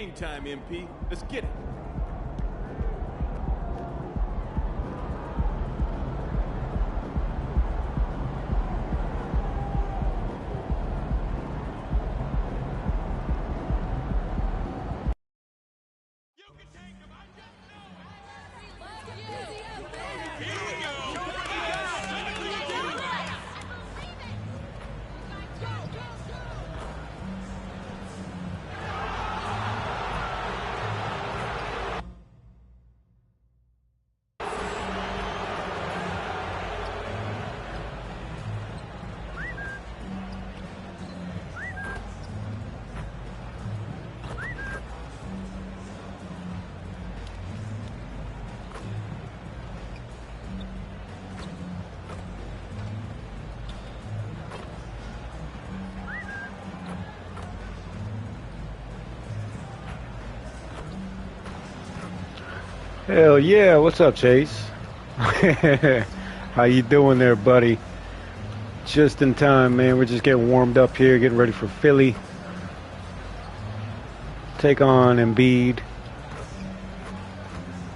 game time, MP. Let's get it. Hell yeah, what's up, Chase? How you doing there, buddy? Just in time, man. We're just getting warmed up here, getting ready for Philly. Take on Embiid.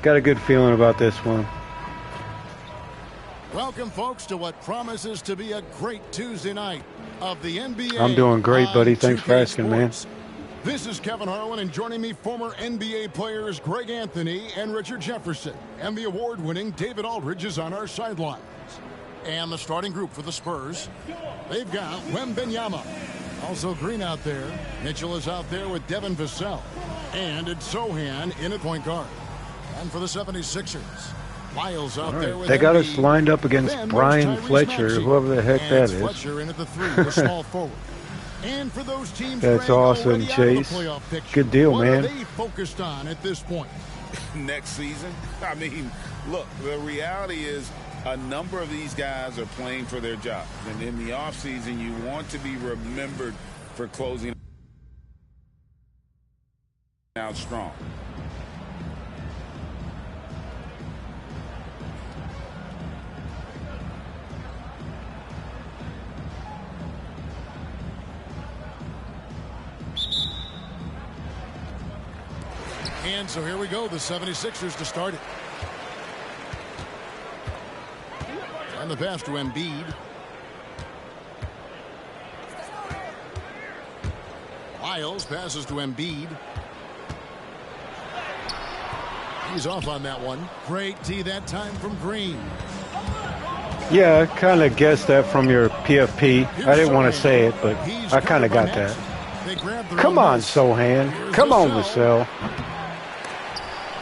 Got a good feeling about this one. Welcome, folks, to what promises to be a great Tuesday night of the NBA. I'm doing great, buddy. Thanks for asking, man. This is Kevin Harlan, and joining me, former NBA players Greg Anthony and Richard Jefferson. And the award-winning David Aldridge is on our sidelines. And the starting group for the Spurs, they've got Wembanyama. Also Green out there. Mitchell is out there with Devin Vassell. And it's Sohan in at point guard. And for the 76ers, Lyles out there with they got Embiid. us lined up against Brian Fletcher, whoever the heck that is. Fletcher in at the 3, the small forward. And for those teams that's awesome, Chase. Good deal, what man. What are they focused on at this point? Next season? I mean, look, the reality is a number of these guys are playing for their jobs. And in the offseason, you want to be remembered for closing out strong. And so here we go, the 76ers to start it. And the pass to Embiid. Lyles passes to Embiid. He's off on that one. Great tee that time from Green. Yeah, I kind of guessed that from your PFP. I didn't want to say it, but I kind of got that. Come on, Sohan. Come on, Vassell.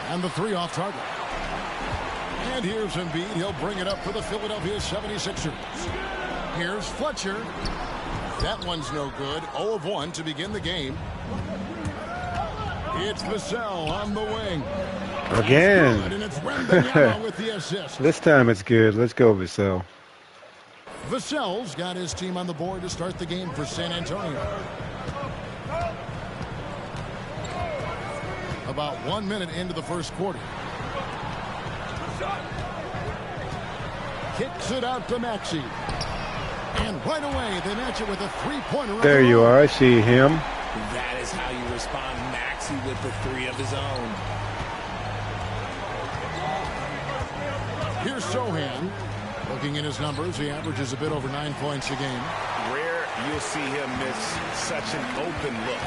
And the 3 off target. And here's Embiid. He'll bring it up for the Philadelphia 76ers. Here's Fletcher. That one's no good. 0 of 1 to begin the game. It's Vassell on the wing. Again. And it's Wembanyama with the assist. This time it's good. Let's go, Vassell. Vassell's got his team on the board to start the game for San Antonio. About 1 minute into the first quarter. Kicks it out to Maxey. And right away, they match it with a three-pointer. There you are. I see him. That is how you respond. Maxey with the 3 of his own. Here's Sohan. Looking at his numbers, he averages a bit over 9 points a game. Rare you'll see him miss such an open look.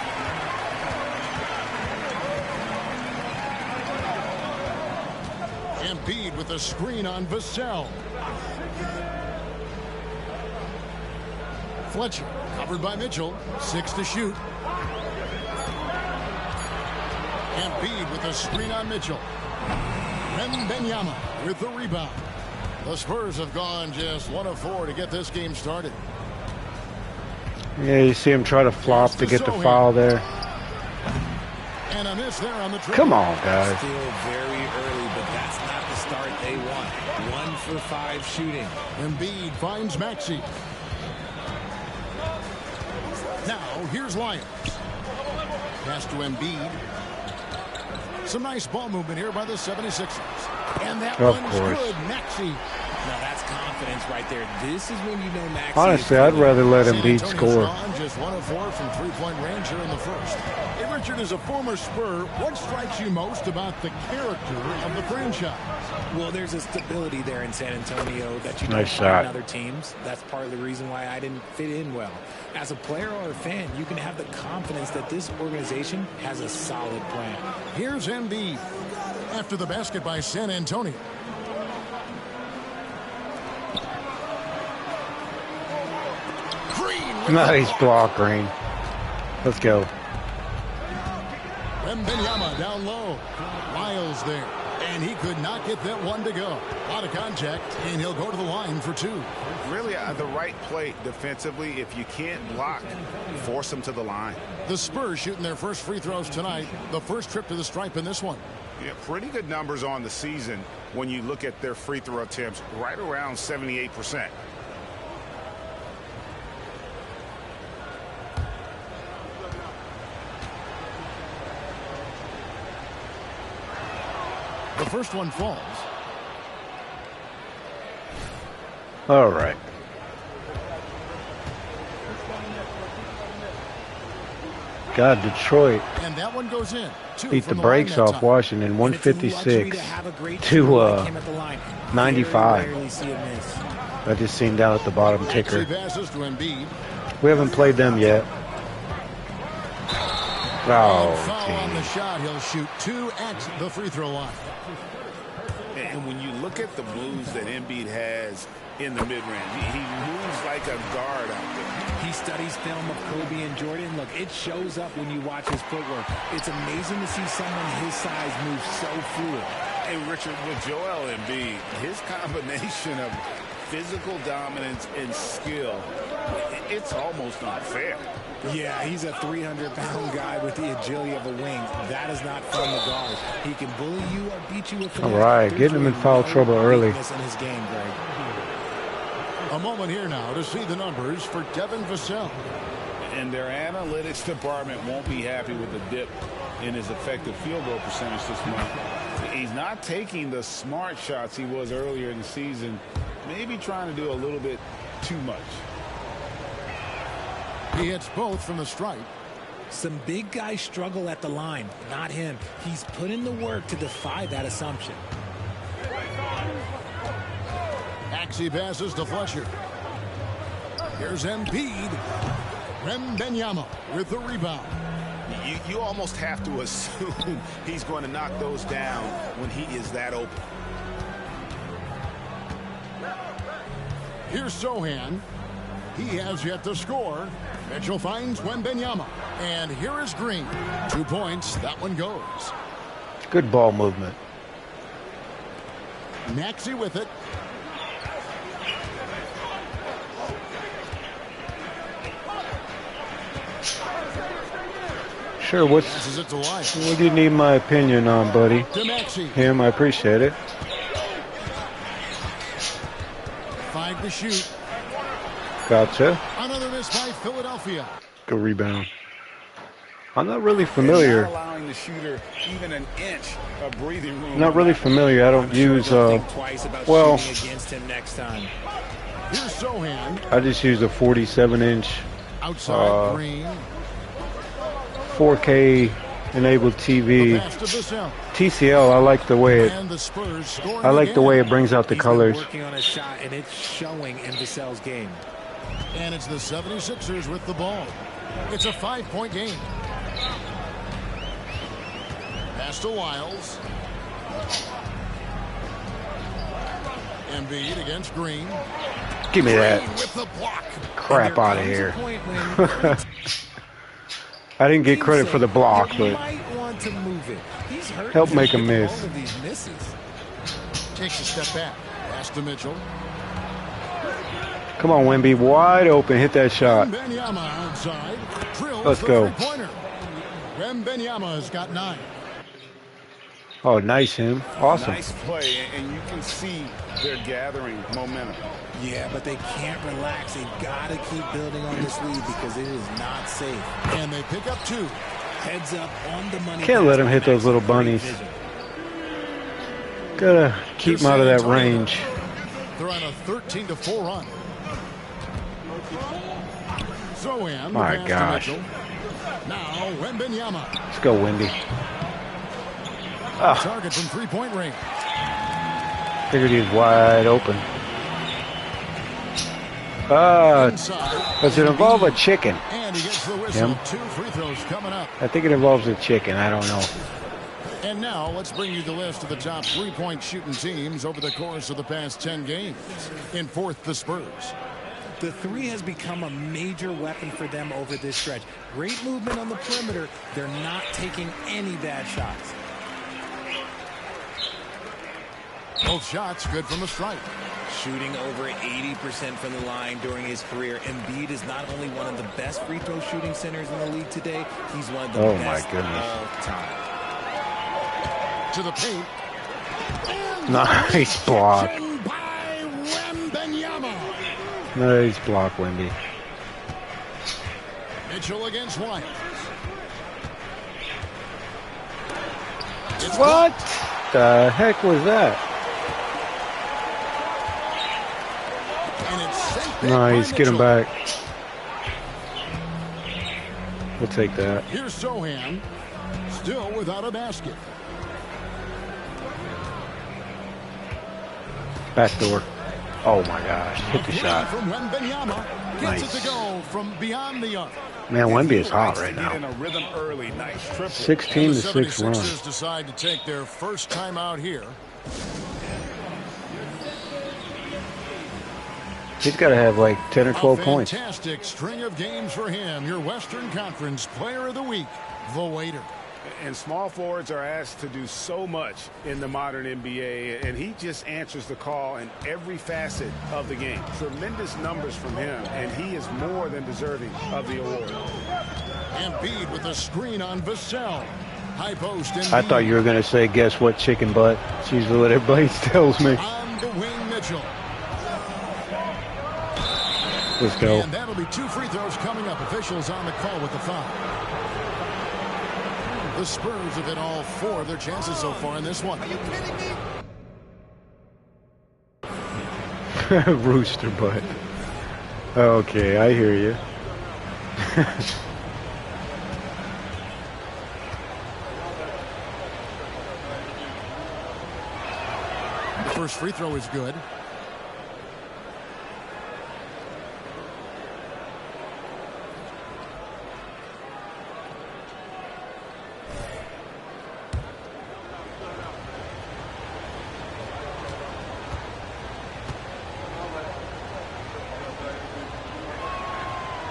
Embiid with a screen on Vassell. Fletcher covered by Mitchell. 6 to shoot. Embiid with a screen on Mitchell. Wembanyama with the rebound. The Spurs have gone just 1 of 4 to get this game started. Yeah, you see him try to flop to get the foul there. And a miss there on the Come on, guys. Still very early, but that's not the start they want. 1 for 5 shooting. Embiid finds Maxey. Now, here's Lyons. Pass to Embiid. Some nice ball movement here by the 76ers. And that one's good. Maxey Now that's confidence right there. This is when you know Maxey. Honestly, I'd rather let Embiid score. Just 1 of 4 from three-point range here in the first. Hey, Richard, as a former Spur, what strikes you most about the character of the franchise? Well, there's a stability there in San Antonio that you don't Nice find shot. in other teams. That's part of the reason why I didn't fit in well. As a player or a fan, you can have the confidence that this organization has a solid plan. Here's Embiid after the basket by San Antonio. Nice block, Green. Let's go. Wembanyama down low. Miles there. And he could not get that one to go. Out of contact, and he'll go to the line for 2. Really, the right play defensively. If you can't block, force them to the line. The Spurs shooting their first free throws tonight. The first trip to the stripe in this one. Yeah, pretty good numbers on the season when you look at their free throw attempts, right around 78%. The first one falls. All right. God, Detroit And that one goes in. 2 beat the from brakes line that off time. Washington, And it's a luxury 156 to have a great to shooter like him at the line. 95. Very rarely see a miss. I just seen down at the bottom Maxey ticker. passes to Embiid. We haven't played them yet. And Oh, foul on the team. shot. He'll shoot 2 at the free throw line. And when you look at the moves that Embiid has in the mid-range, he moves like a guard out there. He studies film of Kobe and Jordan. Look, it shows up when you watch his footwork. It's amazing to see someone his size move so fluid. Hey, Richard, with Joel Embiid, his combination of physical dominance and skill, it's almost unfair. Yeah, he's a 300-pound guy with the agility of a wing. That is not fun to guard. He can bully you or beat you with finesse. All right, There's getting him in really foul no trouble early. weakness in his game, Greg. A moment here now to see the numbers for Devin Vassell. And their analytics department won't be happy with the dip in his effective field goal percentage this month. He's not taking the smart shots he was earlier in the season. Maybe trying to do a little bit too much. He hits both from the stripe. Some big guys struggle at the line, not him. He's put in the work to defy that assumption. Maxey passes to Fletcher. Here's Embiid. Wembanyama with the rebound. You almost have to assume he's going to knock those down when he is that open. Here's Sohan. He has yet to score. Mitchell finds Wembanyama. And here is Green. 2 points. That one goes. Good ball movement. Maxey with it. Sure, what's Passes it to Wyatt. what do you need my opinion on, buddy? To Maxey. Him, I appreciate it. 5 to shoot. Gotcha. Another miss by Philadelphia. Good rebound. I'm not really familiar. Not allowing the shooter even an inch of breathing room. Not really familiar. I don't use, Think twice about well, shooting against him next time. Here's Sohan. I just use a 47-inch Outside Green. 4K enabled The TV. pass to Vassell. TCL, I like the way it, And the Spurs scoring I like the way again. it brings out the He's been colors. working on a shot, and it's showing in Vassell's game. And it's the 76ers with the ball. It's a 5-point game. Pass to Wiles. Embiid against Green. Give me Green that. with the block. Crap out of There here. comes a point when I didn't get credit for the block, you but might want to move it. He's hurt. help make him all miss. of these misses. Takes a step back. Pass to Mitchell. Come on, Wemby, wide open. Hit that shot. Wembanyama outside. Drills Let's the go. three-pointer. Wembanyama has got 9. Oh, nice him. Awesome. Nice play, and you can see they're gathering momentum. Yeah, but they can't relax. They've got to keep building on this lead because it is not safe. And they pick up 2. Heads up on the money. Can't let him hit those little bunnies. Gotta keep him out of that range. They're on a 13-4 run. Zohan. My gosh. Now Wembanyama. Let's go, Wemby. Target from three-point range. Figured he's wide open. Does it involve a chicken? And he gets the whistle. Him? 2 free throws coming up. I think it involves a chicken. I don't know. And now let's bring you the list of the top three-point shooting teams over the course of the past 10 games. In fourth, the Spurs. The three has become a major weapon for them over this stretch. Great movement on the perimeter. They're not taking any bad shots. Both shots good from the stripe. Shooting over 80% from the line during his career. Embiid is not only one of the best free throw shooting centers in the league today, he's one of the best of all time. To the paint. And Nice block. by Wembanyama. Nice block, Wemby. Mitchell against White. What the heck was that? And it's sent back Nice, by get him Mitchell. back. We'll take that. Here's Sohan. Still without a basket. Back door. Oh my gosh, hit the shot. From Wembanyama. Gets it to go from beyond the arc. Man, Wemby is hot right Get now. in a rhythm early. Nice triple. 16 The to 6 run. 76ers decide to take their first time out here. He's got to have like 10 or 12 points. Fantastic string of games for him. Your Western Conference Player of the Week, the Waiter. And small forwards are asked to do so much in the modern NBA, and he just answers the call in every facet of the game. Tremendous numbers from him, and he is more than deserving of the award. Embiid with a screen on Vassell. High post. Embiid. I thought you were going to say, guess what, chicken butt. It's usually what everybody tells me. On the wing, Mitchell. Let's go. And that'll be 2 free throws coming up. Officials on the call with the foul. The Spurs have hit all 4 of their chances so far in this one. Are you kidding me? Rooster butt. Okay, I hear you. The first free throw is good.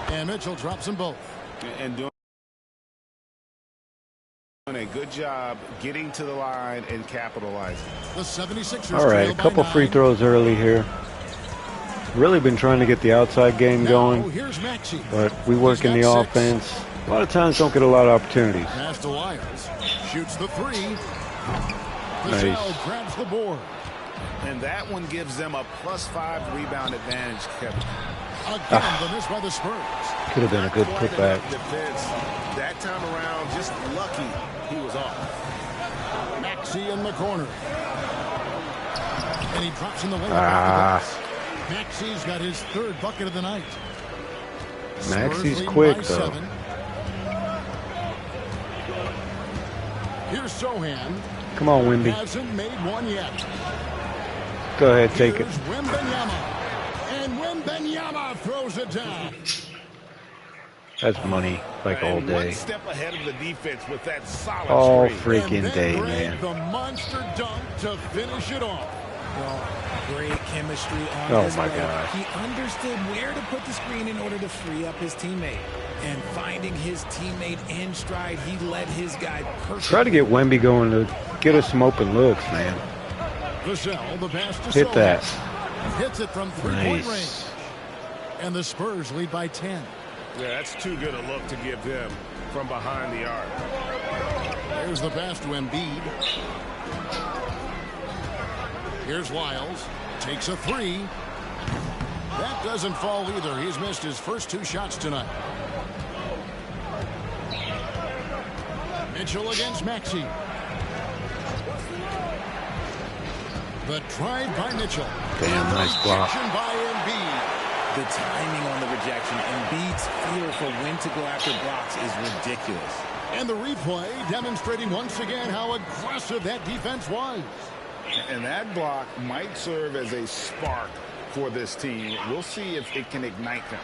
And Mitchell drops them both. And doing a good job getting to the line and capitalizing. The 76ers. All right, a couple free throws early here. Really been trying to get the outside game going, Here's Maxey. but we work in the offense. A lot of times don't get a lot of opportunities. Pass to Lyles. Shoots the 3. Nice. Vassell grabs the board. And that one gives them a +5 rebound advantage, Kevin. Again, the miss by the Spurs. Could have been a good putback. Defense. That time around, just lucky he was off. Maxey in the corner. And he drops in the lane. Maxey's got his 3rd bucket of the night. Maxey's Spurs quick, leading by though. 7. Here's Sohan. Come on, Wemby. Hasn't made one yet. Go ahead, take it. Here's Wembanyama. And Wembanyama throws it down. That's money, like all And day. one step ahead of the defense with that solid All screen. freaking And day, then Greg, man. the monster dunk to finish it off. Well, great chemistry on Oh, his my way. gosh. He understood where to put the screen in order to free up his teammate. And finding his teammate in stride, he led his guy perfectly. Try to get Wemby going to get us some open looks, man. Vassell, the pass to Hit Sohan. that. Hits it from 3-point range. Nice. And the Spurs lead by 10. Yeah, that's too good a look to give them from behind the arc. There's the pass to Embiid. Here's Lyles. Takes a 3. That doesn't fall either. He's missed his first 2 shots tonight. Mitchell against Maxey. The drive by Mitchell. Damn, nice block. Rejection by Embiid. The timing on the rejection, Embiid's feel for when to go after blocks is ridiculous. And the replay demonstrating once again how aggressive that defense was. And that block might serve as a spark for this team. We'll see if it can ignite them.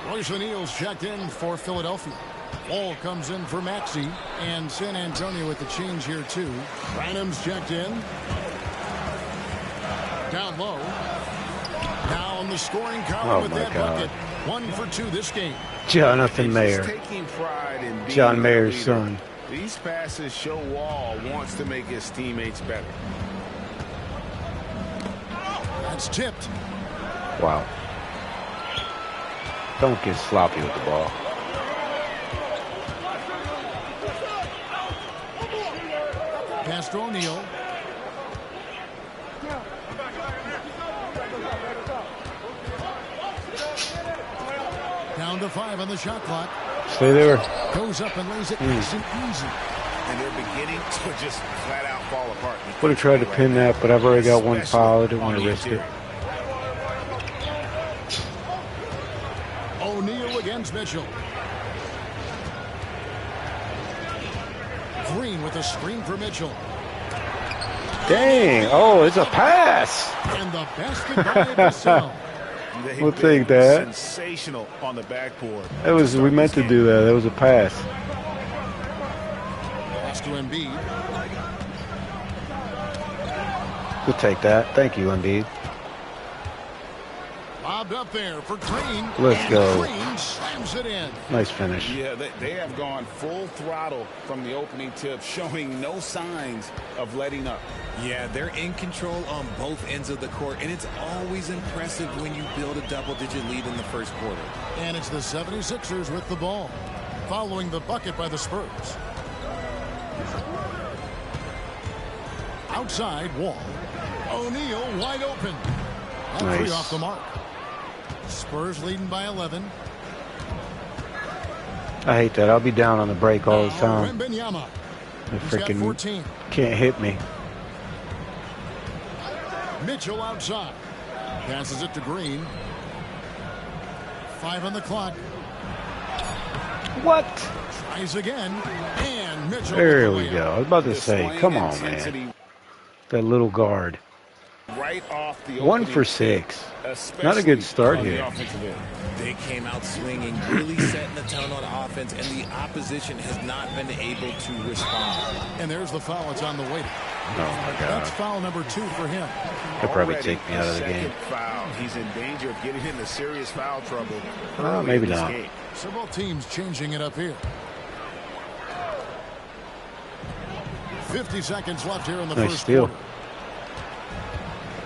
Royce O'Neal's checked in for Philadelphia. Wall comes in for Maxey. And San Antonio with the change here, too. Branham's checked in. Down low. Now on the scoring column with that bucket. 1 for 2 this game. Jonathan Mayer. Taking pride in being John Mayer's son. These passes show Wall wants to make his teammates better. That's tipped. Wow. Don't get sloppy with the ball. Pass to O'Neal. Down to 5 on the shot clock. Stay there. Goes up and lays it nice and easy. And they're beginning to just flat out fall apart. Would have tried to pin that, but I've already got one foul. I didn't want to risk it. O'Neal against Mitchell. Green with a screen for Mitchell. Dang. Oh, it's a pass. And the basket by Vassell. We'll take that. Sensational on the backboard. That was, we meant to do that. That was a pass. Pass to Embiid. We'll take that. Thank you, Embiid. Lobbed up there for Green. Let's and go. Green slams it in. Nice finish. Yeah, they have gone full throttle from the opening tip, showing no signs of letting up. Yeah, they're in control on both ends of the court, and it's always impressive when you build a double-digit lead in the first quarter. And it's the 76ers with the ball, following the bucket by the Spurs. Outside, Wall. O'Neal wide open. All Nice. 3 off the mark. Spurs leading by 11. I hate that. I'll be down on the break all the time. Wembanyama. They He's got freaking 14. can't hit me. Mitchell outside. Passes it to Green. 5 on the clock. What? Tries again. And Mitchell. There with the we layup. go. I was about to say, Displaying come on, intensity man. That little guard. Right off the 1 opening for tip, 6. Not a good start on the here. offensive end. They came out swinging, really setting the tone on offense, and the opposition has not been able to respond. And there's the foul. It's on the way. Oh, my That's God. foul number 2 for him. They'll probably Already take me out of the game. second foul. He's in danger of getting into serious foul trouble. Well, early maybe in this not. game. So both teams changing it up here. 50 seconds left here in the Nice first steal. quarter.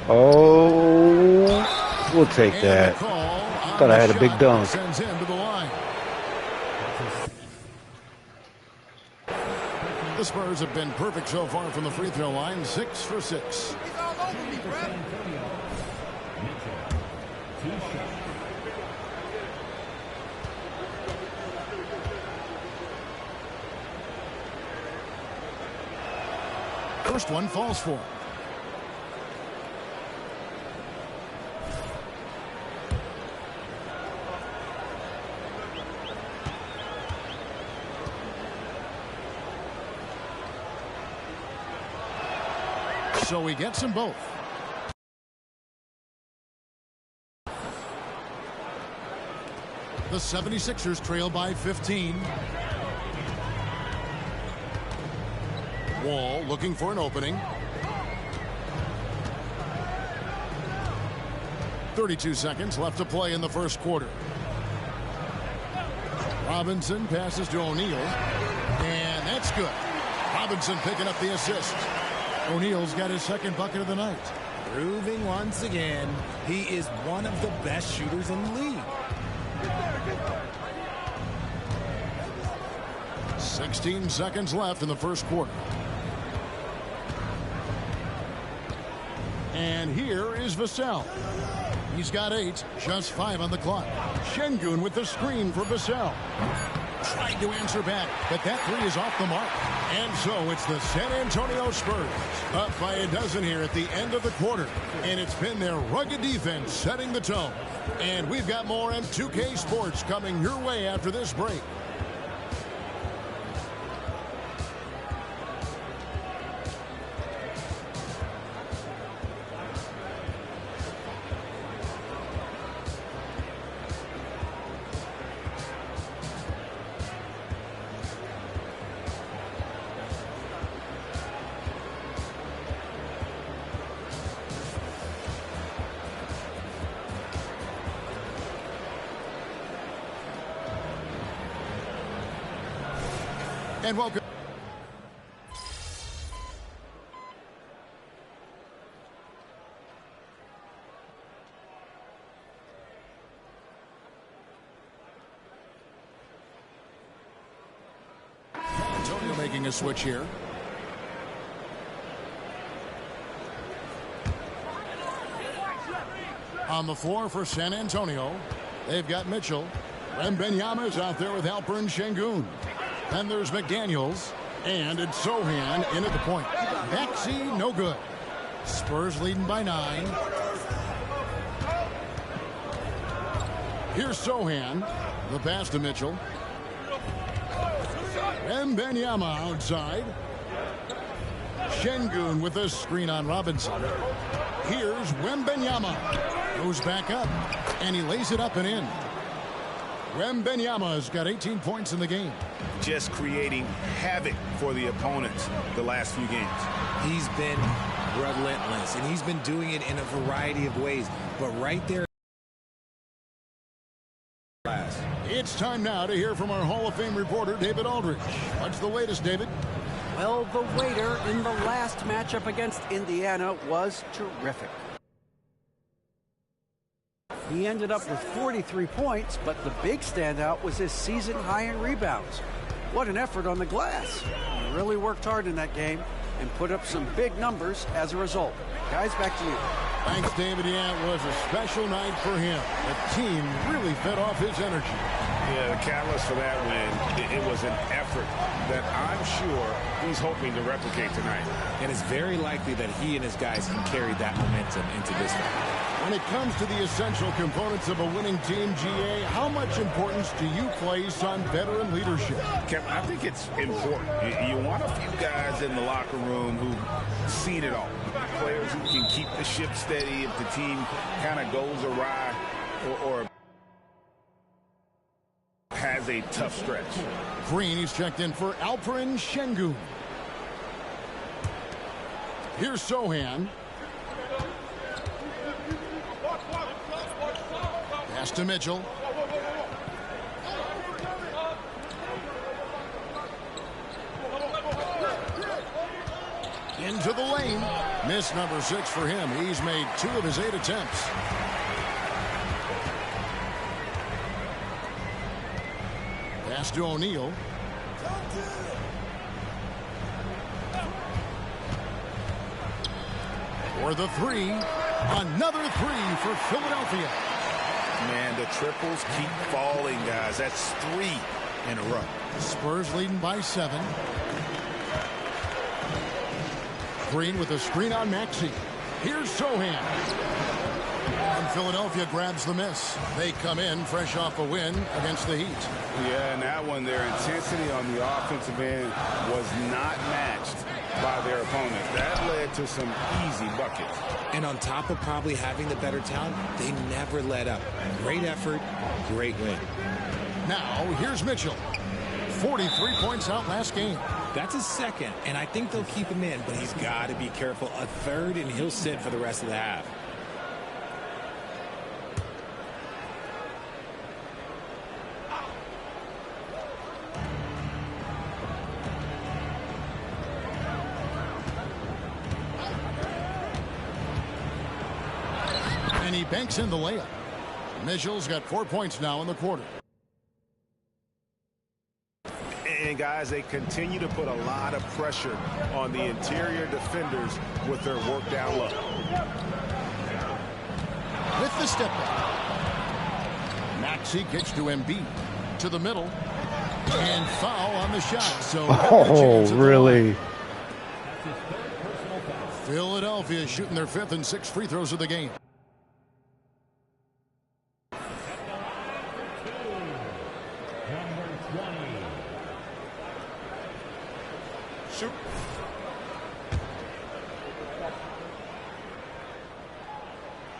Oh, we'll take And that. the call on Thought I the had a big shot dunk. Sends him to the line. The Spurs have been perfect so far from the free throw line. 6 for 6. First one falls for him. So he gets them both. The 76ers trail by 15. Wall looking for an opening. 32 seconds left to play in the first quarter. Robinson passes to O'Neal. And that's good. Robinson picking up the assist. O'Neal's got his second bucket of the night. Proving once again, he is one of the best shooters in the league. 16 seconds left in the first quarter. And here is Vassell. He's got 8, just 5 on the clock. Şengün with the screen for Vassell. Tried to answer back, but that 3 is off the mark. And so it's the San Antonio Spurs up by a dozen here at the end of the quarter. And it's been their rugged defense setting the tone. And we've got more M2K Sports coming your way after this break. And welcome. Antonio making a switch here. On the floor for San Antonio, they've got Mitchell. Wembanyama is out there with Alperen Şengün. Then there's McDaniels, and it's Sohan in at the point. Maxey, no good. Spurs leading by 9. Here's Sohan. The pass to Mitchell. Wembanyama outside. Şengün with a screen on Robinson. Here's Wembanyama. Goes back up, and he lays it up and in. Wembanyama's got 18 points in the game. Just creating havoc for the opponents the last few games. He's been relentless, and he's been doing it in a variety of ways. But right there. It's time now to hear from our Hall of Fame reporter, David Aldridge. What's the latest, David? Well, the waiter in the last matchup against Indiana was terrific. He ended up with 43 points, but the big standout was his season high in rebounds. What an effort on the glass. He really worked hard in that game and put up some big numbers as a result. Guys, back to you. Thanks, David. Yeah, it was a special night for him. The team really fed off his energy. Yeah, the catalyst for that win, it was an effort that I'm sure he's hoping to replicate tonight. And it's very likely that he and his guys can carry that momentum into this one. When it comes to the essential components of a winning team, GA, how much importance do you place on veteran leadership? Kevin, I think it's important. You want a few guys in the locker room who've seen it all. Players who can keep the ship steady if the team kind of goes awry or has a tough stretch. Green, he's checked in for Alperen Şengün. Here's Sohan. Pass to Mitchell. Into the lane. Miss number 6 for him. He's made 2 of his 8 attempts. Pass to O'Neal. For the 3. Another 3 for Philadelphia. Man, the triples keep falling, guys. That's 3 in a row. Spurs leading by 7. Green with a screen on Maxey. Here's Sohan. And Philadelphia grabs the miss. They come in fresh off a win against the Heat. Yeah, and that one, their intensity on the offensive end was not matched by their opponent. That led to some easy buckets. And on top of probably having the better talent, they never let up. Great effort, great win. Now, here's Mitchell. 43 points out last game. That's his second, and I think they'll keep him in, but he's got to be careful. A third, and he'll sit for the rest of the half. And he banks in the layup. Mitchell's got 4 points now in the quarter. And guys, they continue to put a lot of pressure on the interior defenders with their work down low. With the step back. Maxey kicks to Embiid. To the middle. And foul on the shot. So Oh, really? Philadelphia shooting their 5th and 6th free throws of the game. Shoot.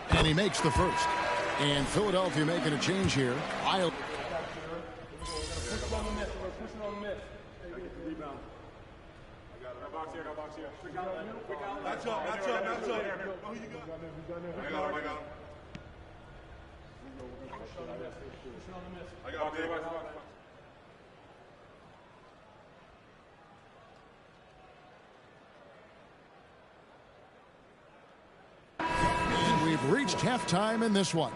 And he makes the first. And Philadelphia making a change here. That's up. Who you got? I got him. I got him. And we've reached halftime in this one.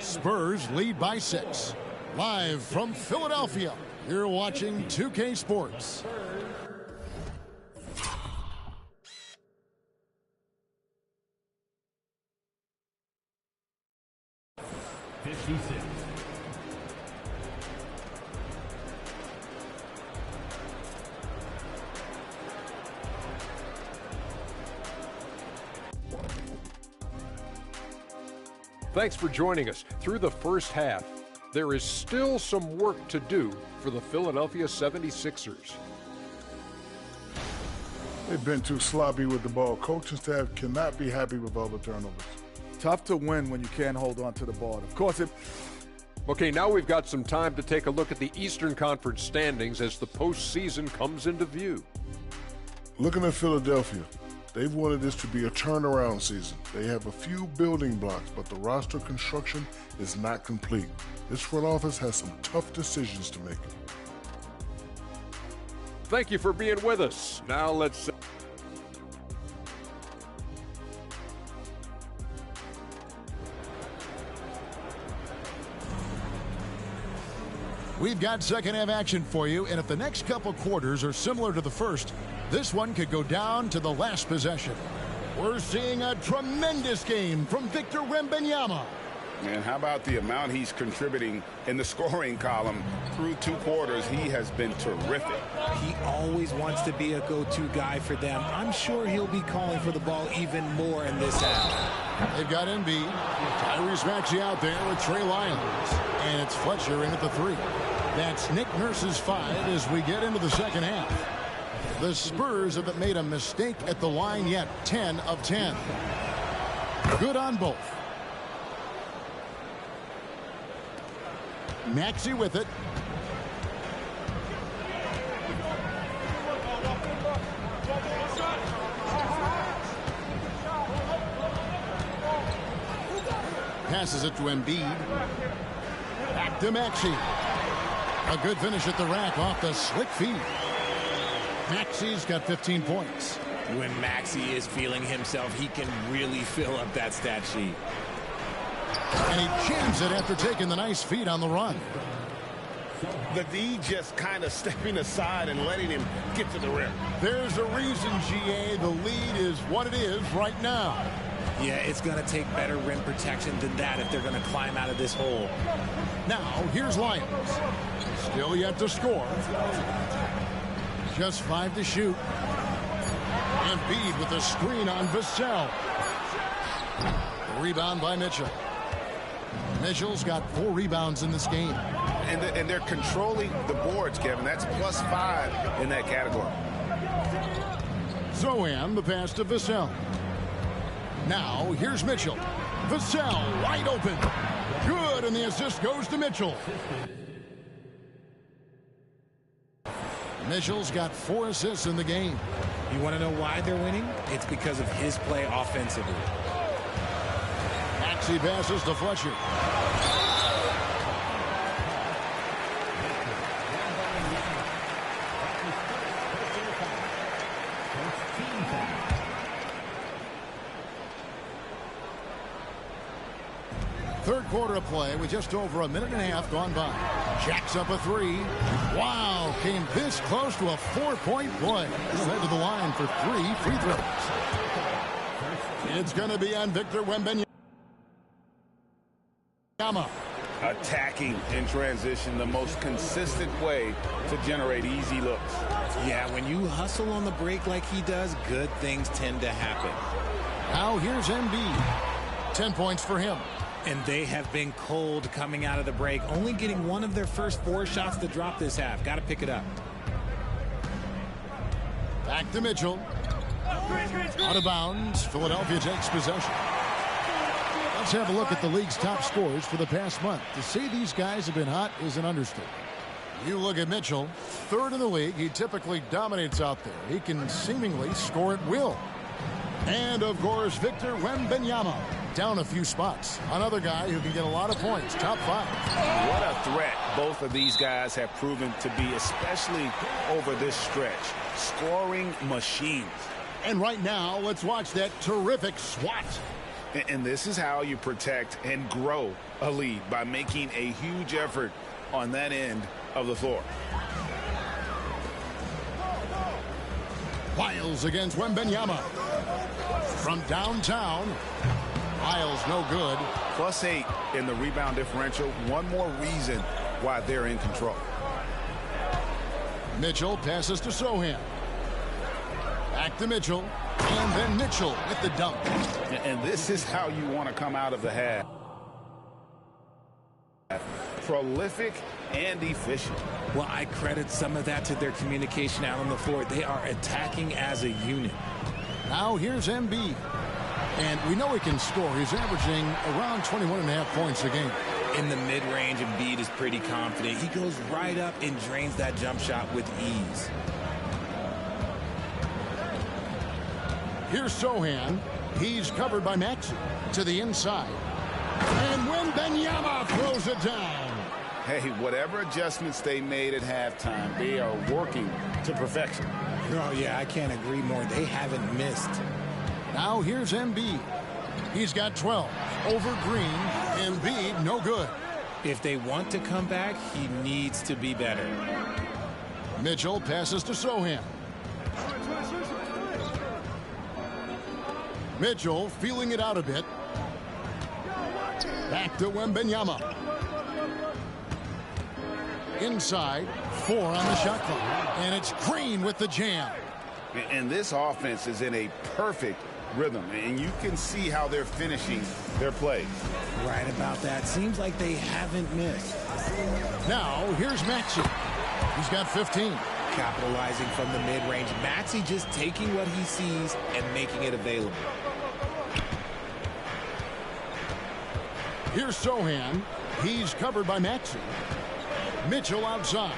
Spurs lead by 6. Live from Philadelphia, you're watching 2K Sports. Thanks for joining us. Through the first half, there is still some work to do for the Philadelphia 76ers. They've been too sloppy with the ball. Coaching staff cannot be happy with all the turnovers. Tough to win when you can't hold on to the ball. Of course, Okay, now we've got some time to take a look at the Eastern Conference standings as the postseason comes into view. Looking at Philadelphia, they've wanted this to be a turnaround season. They have a few building blocks, but the roster construction is not complete. This front office has some tough decisions to make. Thank you for being with us. Now let's... We've got second half action for you, and if the next couple quarters are similar to the first, this one could go down to the last possession. We're seeing a tremendous game from Victor Wembanyama. And how about the amount he's contributing in the scoring column through 2 quarters? He has been terrific. He always wants to be a go-to guy for them. I'm sure he'll be calling for the ball even more in this half. They've got Embiid. Tyrese Maxey out there with Trey Lyons. And it's Fletcher in at the 3. That's Nick Nurse's 5 as we get into the second half. The Spurs haven't made a mistake at the line yet. 10 of 10. Good on both. Maxey with it. Passes it to Embiid. Back to Maxey. A good finish at the rack off the slick feed. Maxey's got 15 points. When Maxey is feeling himself, he can really fill up that stat sheet. And he jams it after taking the nice feed on the run. The D just kind of stepping aside and letting him get to the rim. There's a reason, GA, the lead is what it is right now. Yeah, it's going to take better rim protection than that if they're going to climb out of this hole. Now, here's Lyons. Still yet to score. Just 5 to shoot. Embiid with a screen on Vassell. Rebound by Mitchell. Mitchell's got 4 rebounds in this game. And they're controlling the boards, Kevin. That's +5 in that category. Zohan, the pass to Vassell. Now, here's Mitchell. Vassell, wide open. Good, and the assist goes to Mitchell. Mitchell's got 4 assists in the game. You want to know why they're winning? It's because of his play offensively. Maxey passes to Fletcher. Third quarter of play with just over a minute and a half gone by. Jacks up a 3. Wow, came this close to a 4-point play. He'll head to the line for 3 free throws. It's going to be on Victor Wembanyama. attacking in transition, the most consistent way to generate easy looks. Yeah, when you hustle on the break like he does, good things tend to happen. Now here's Embiid. 10 points for him. And they have been cold coming out of the break, only getting one of their first 4 shots to drop this half. Got to pick it up. Back to Mitchell. Out of bounds. Philadelphia takes possession. Let's have a look at the league's top scorers for the past month. To say these guys have been hot is an understatement. You look at Mitchell, 3rd in the league. He typically dominates out there. He can seemingly score at will. And, of course, Victor Wembanyama. Down a few spots. Another guy who can get a lot of points. Top 5. What a threat both of these guys have proven to be, especially over this stretch. Scoring machines. And right now, let's watch that terrific swat. And this is how you protect and grow a lead, by making a huge effort on that end of the floor. Wiles against Wembanyama. From downtown. Wiles no good. +8 in the rebound differential. One more reason why they're in control. Mitchell passes to Sohan. Back to Mitchell. And then Mitchell with the dunk. And this is how you want to come out of the half. Prolific and efficient. Well, I credit some of that to their communication out on the floor. They are attacking as a unit. Now here's Embiid. And we know he can score. He's averaging around 21.5 points a game. In the mid-range, Embiid is pretty confident. He goes right up and drains that jump shot with ease. Here's Sohan. He's covered by Maxey to the inside. And Wembanyama throws it down. Hey, whatever adjustments they made at halftime, they are working to perfection. Oh, yeah, I can't agree more. They haven't missed. Now here's Embiid. He's got 12. Over Green. Embiid no good. If they want to come back, he needs to be better. Mitchell passes to Sohan. Mitchell feeling it out a bit. Back to Wembanyama. Inside, 4 on the shot clock. And it's Green with the jam. And this offense is in a perfect rhythm, and you can see how they're finishing their plays. Right about that. Seems like they haven't missed. Now, here's Maxey. He's got 15. Capitalizing from the mid-range. Maxey just taking what he sees and making it available. Here's Sohan. He's covered by Maxey. Mitchell outside.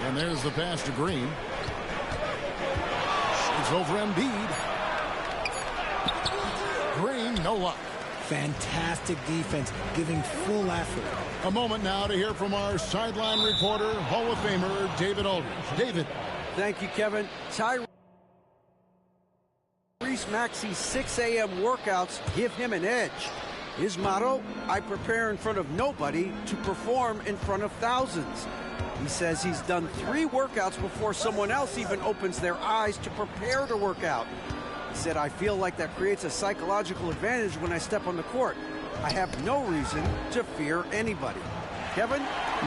And there's the pass to Green. It's over Embiid. Green, no luck. Fantastic defense, giving full effort. A moment now to hear from our sideline reporter, Hall of Famer David Aldridge. David. Thank you, Kevin. Tyrese Maxey's 6 a.m. workouts give him an edge. His motto, I prepare in front of nobody to perform in front of thousands. He says he's done 3 workouts before someone else even opens their eyes to prepare to work out. He said, I feel like that creates a psychological advantage when I step on the court. I have no reason to fear anybody. Kevin?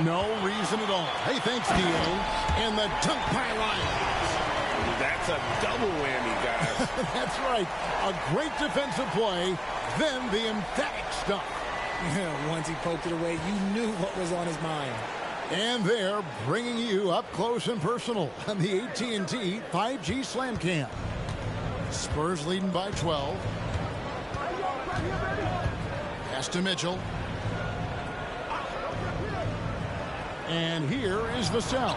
No reason at all. Hey, thanks, D.A. And the dunk by Lyons. That's a double whammy, guys. That's right. A great defensive play, then the emphatic stuff. Once he poked it away, you knew what was on his mind. And they're bringing you up close and personal on the AT&T 5G Slam Cam. Spurs leading by 12. Pass to Mitchell. And here is Vassell.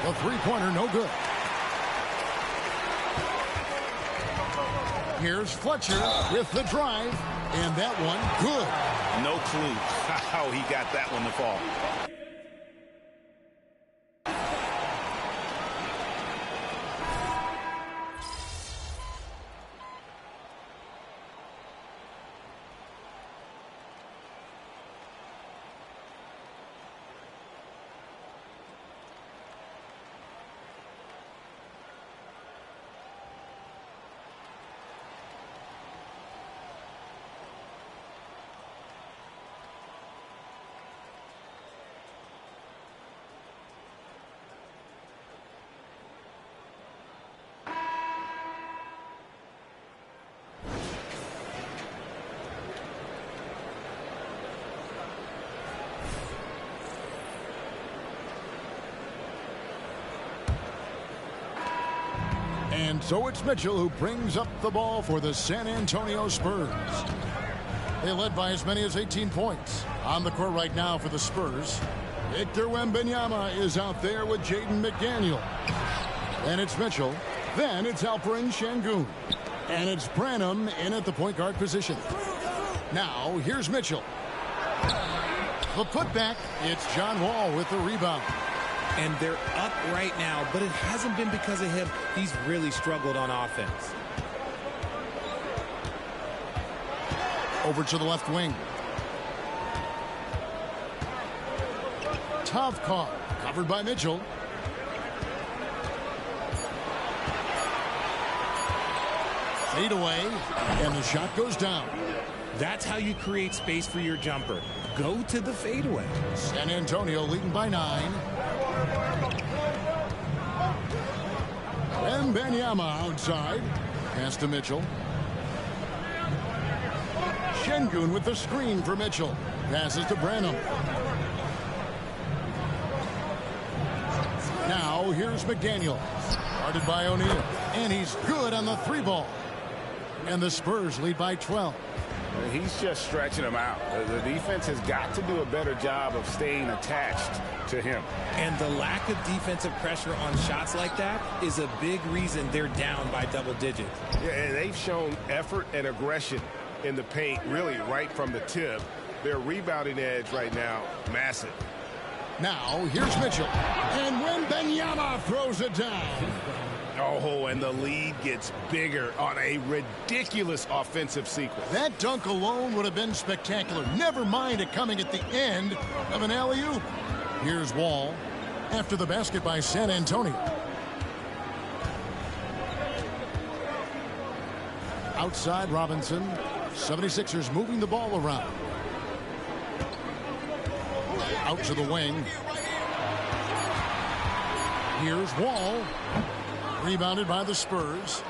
The three-pointer no good. Here's Fletcher with the drive. And that one good. No clue how he got that one to fall. And so it's Mitchell who brings up the ball for the San Antonio Spurs. They led by as many as 18 points. On the court right now for the Spurs, Victor Wembanyama is out there with Jaden McDaniel. And it's Mitchell. Then it's Alperen Şengün. And it's Branham in at the point guard position. Now, here's Mitchell. The putback, it's John Wall with the rebound. And they're up right now, but it hasn't been because of him. He's really struggled on offense. Over to the left wing. Tough call. Covered by Mitchell. Fade away, and the shot goes down. That's how you create space for your jumper. Go to the fadeaway. San Antonio leading by 9. Wembanyama outside. Pass to Mitchell. Şengün with the screen for Mitchell. Passes to Branham. Now here's McDaniel. Guarded by O'Neal. And he's good on the 3-ball. And the Spurs lead by 12. He's just stretching them out. The defense has got to do a better job of staying attached to him. And the lack of defensive pressure on shots like that is a big reason they're down by double digits. Yeah, and they've shown effort and aggression in the paint, really right from the tip. Their rebounding edge right now, massive. Now, here's Mitchell. And Wembanyama throws it down. Oh, and the lead gets bigger on a ridiculous offensive sequence. That dunk alone would have been spectacular. Never mind it coming at the end of an alley-oop. Here's Wall after the basket by San Antonio. Outside Robinson. 76ers moving the ball around. Out to the wing. Here's Wall. Rebounded by the Spurs.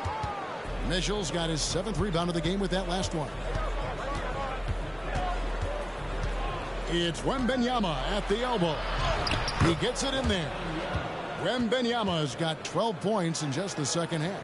Mitchell's got his 7th rebound of the game with that last one. It's Wembanyama at the elbow. He gets it in there. Wembanyama's got 12 points in just the second half.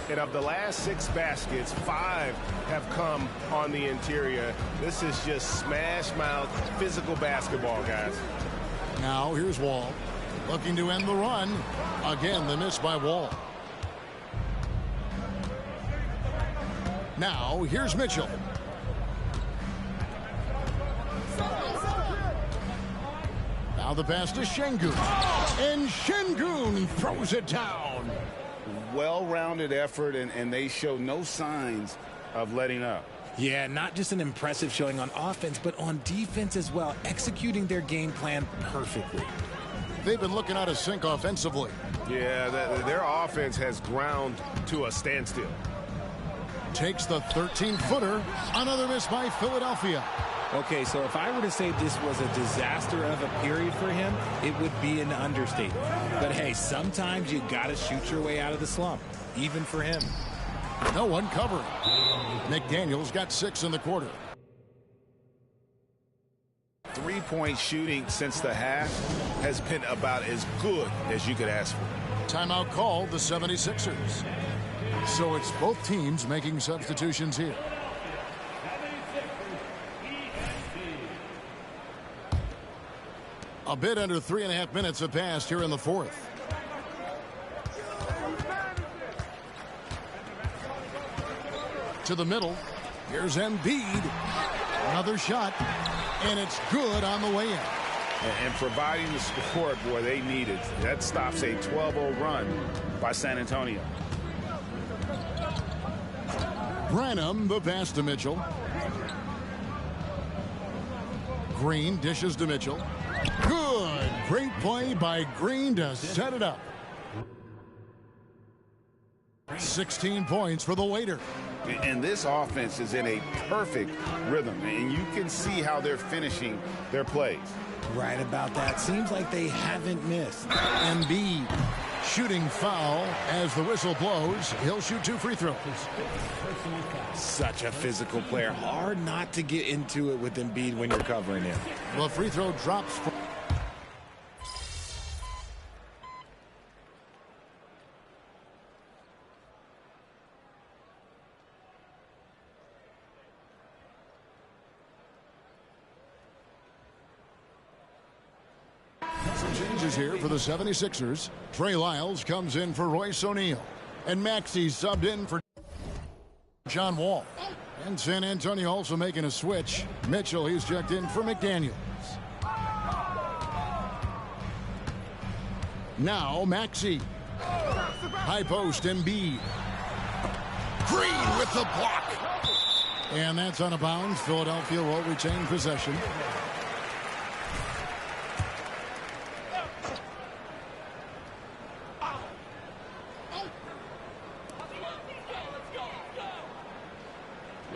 And of the last 6 baskets, 5 have come on the interior. This is just smash mouth physical basketball, guys. Now here's Wall looking to end the run. Again, the miss by Wall. Now here's Mitchell. Now the pass to Şengün. And Şengün throws it down. Well-rounded effort, and they show no signs of letting up. Yeah, not just an impressive showing on offense, but on defense as well, executing their game plan perfectly. They've been looking out of sync offensively. Yeah, their offense has ground to a standstill. Takes the 13-footer. Another miss by Philadelphia. Okay, so if I were to say this was a disaster of a period for him, it would be an understatement. But hey, sometimes you got to shoot your way out of the slump, even for him. No one covering. McDaniel's got 6 in the quarter. 3-point shooting since the half has been about as good as you could ask for. Timeout called the 76ers. So it's both teams making substitutions here. A bit under 3.5 minutes have passed here in the fourth. To the middle. Here's Embiid. Another shot. And it's good on the way in. And providing the support, boy, they needed. That stops a 12-0 run by San Antonio. Branham, the pass to Mitchell. Green dishes to Mitchell. Good. Great play by Green to set it up. 16 points for the waiter. And this offense is in a perfect rhythm, and you can see how they're finishing their plays. Right about that. Seems like they haven't missed. Embiid shooting foul as the whistle blows. He'll shoot 2 free throws. Such a physical player. Hard not to get into it with Embiid when you're covering him. The free throw drops. Some changes here for the 76ers. Trey Lyles comes in for Royce O'Neal. And Maxey's subbed in for John Wall. And San Antonio also making a switch. Mitchell, he's checked in for McDaniels. Now Maxey. High post Embiid. Green with the block. And that's out of bounds. Philadelphia will retain possession.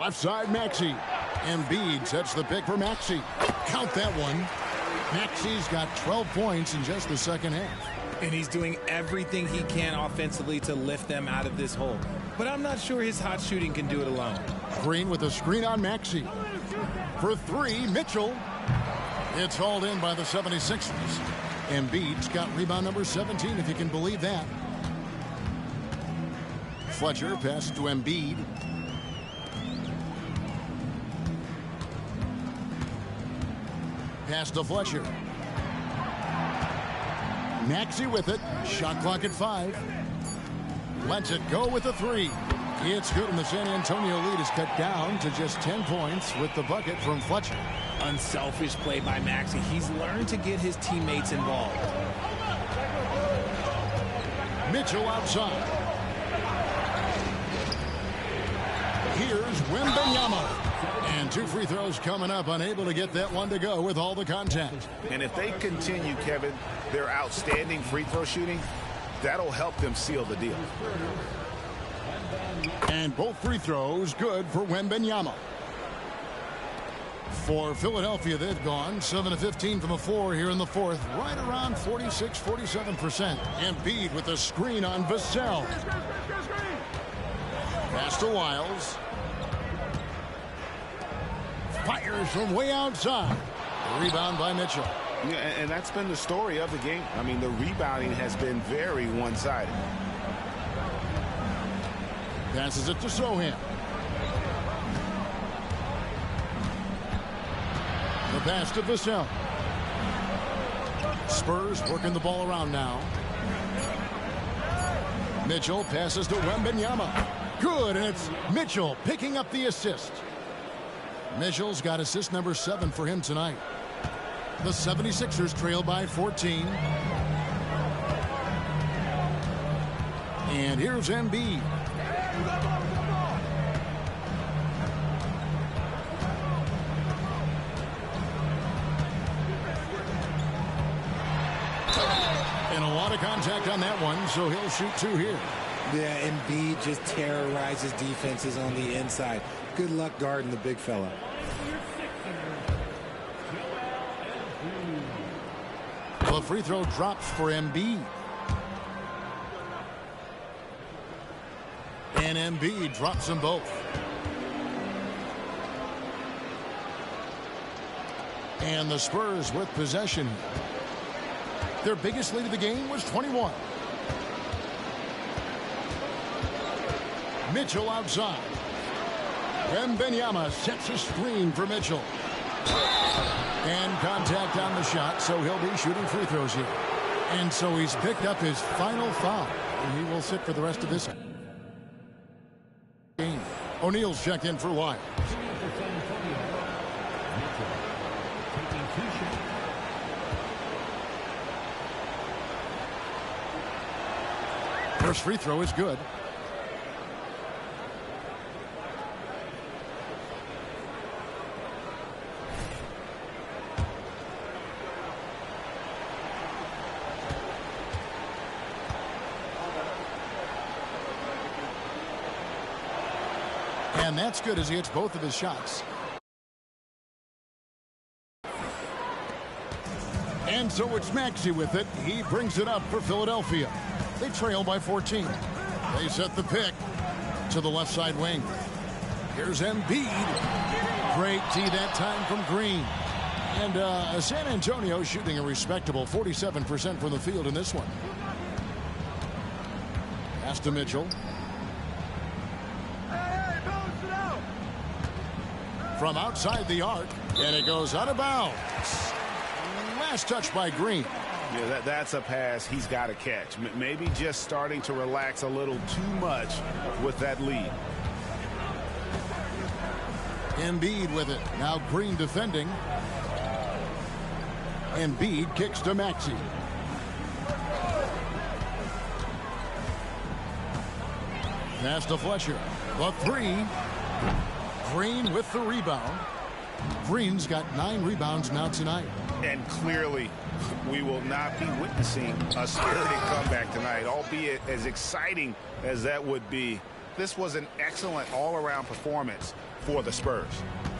Left side, Maxey. Embiid sets the pick for Maxey. Count that one. Maxey's got 12 points in just the second half. And he's doing everything he can offensively to lift them out of this hole. But I'm not sure his hot shooting can do it alone. Green with a screen on Maxey. For 3, Mitchell. It's hauled in by the 76ers. Embiid's got rebound number 17, if you can believe that. Fletcher pass to Embiid. Pass to Fletcher. Maxey with it. Shot clock at 5. Lets it go with a 3. It's good, and the San Antonio lead is cut down to just 10 points with the bucket from Fletcher. Unselfish play by Maxey. He's learned to get his teammates involved. Mitchell outside. Here's Wembanyama. And 2 free throws coming up, unable to get that one to go with all the contact. And if they continue, Kevin, their outstanding free throw shooting, that'll help them seal the deal. And both free throws good for Wembanyama. For Philadelphia, they've gone 7 of 15 from the floor here in the fourth, right around 46-47%. Embiid with a screen on Vassell. Pass to Lyles. Fires from way outside. Rebound by Mitchell. Yeah, and that's been the story of the game. I mean, the rebounding has been very one-sided. Passes it to Sohan. The pass to Vassell. Spurs working the ball around now. Mitchell passes to Wembanyama. Good, and it's Mitchell picking up the assist. Mitchell's got assist number 7 for him tonight. The 76ers trail by 14. And here's Embiid. And a lot of contact on that one, so he'll shoot 2 here. Yeah, Embiid just terrorizes defenses on the inside. Good luck guarding the big fella. The free throw drops for Embiid. And Embiid drops them both. And the Spurs with possession. Their biggest lead of the game was 21. Mitchell outside. Wembanyama sets a screen for Mitchell. And contact on the shot, so he'll be shooting free throws here. And so he's picked up his final foul. And he will sit for the rest of this game. O'Neal's checked in for Wyatt. First free throw is good. And that's good as he hits both of his shots. And so it's Maxey with it. He brings it up for Philadelphia. They trail by 14. They set the pick to the left side wing. Here's Embiid. Great tee that time from Green. And San Antonio shooting a respectable 47% from the field in this one. Pass to Mitchell. From outside the arc, and it goes out of bounds. Last touch by Green. Yeah, that's a pass he's got to catch. Maybe just starting to relax a little too much with that lead. Embiid with it. Now Green defending. Embiid kicks to Maxey. Pass to Fletcher. The three. Green with the rebound. Green's got 9 rebounds now tonight. And clearly, we will not be witnessing a spirited comeback tonight, albeit as exciting as that would be. This was an excellent all-around performance for the Spurs.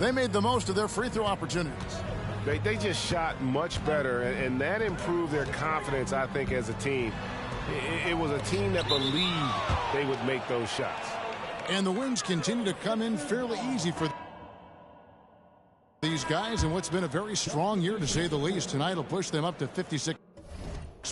They made the most of their free throw opportunities. They just shot much better, and that improved their confidence, I think, as a team. It was a team that believed they would make those shots. And the wins continue to come in fairly easy for these guys in what's been a very strong year, to say the least. Tonight will push them up to 56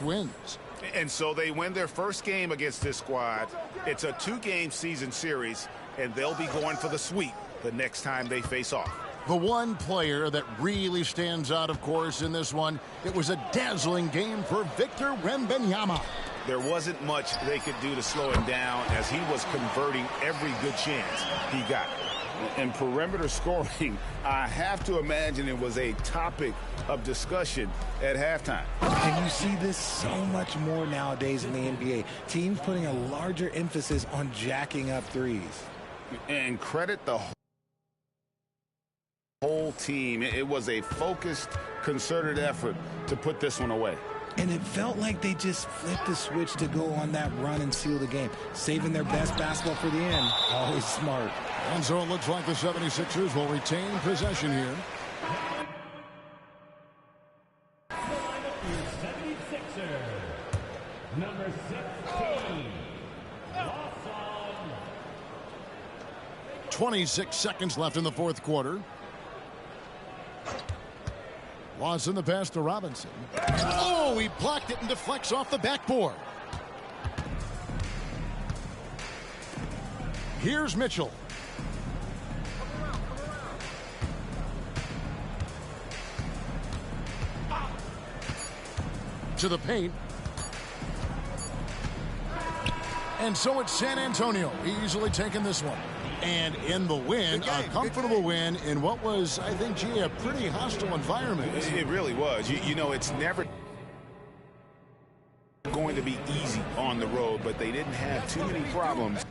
wins. And so they win their first game against this squad. It's a 2-game season series, and they'll be going for the sweep the next time they face off. The one player that really stands out, of course, in this one, it was a dazzling game for Victor Wembanyama. There wasn't much they could do to slow him down, as he was converting every good chance he got. And perimeter scoring, I have to imagine it was a topic of discussion at halftime. And you see this so much more nowadays in the NBA. Teams putting a larger emphasis on jacking up threes. And credit the whole team. It was a focused, concerted effort to put this one away. And it felt like they just flipped the switch to go on that run and seal the game, saving their best basketball for the end. Always smart. And so it looks like the 76ers will retain possession here. 76ers, number 16, Lawson. 26 seconds left in the fourth quarter. Lawson the pass to Robinson. Oh, he blocked it and deflects off the backboard. Here's Mitchell. To the paint. And so it's San Antonio easily taking this one. And in the win, a comfortable win in what was, I think, gee, a pretty hostile environment. It really was. You know, it's never going to be easy on the road, but they didn't have too many problems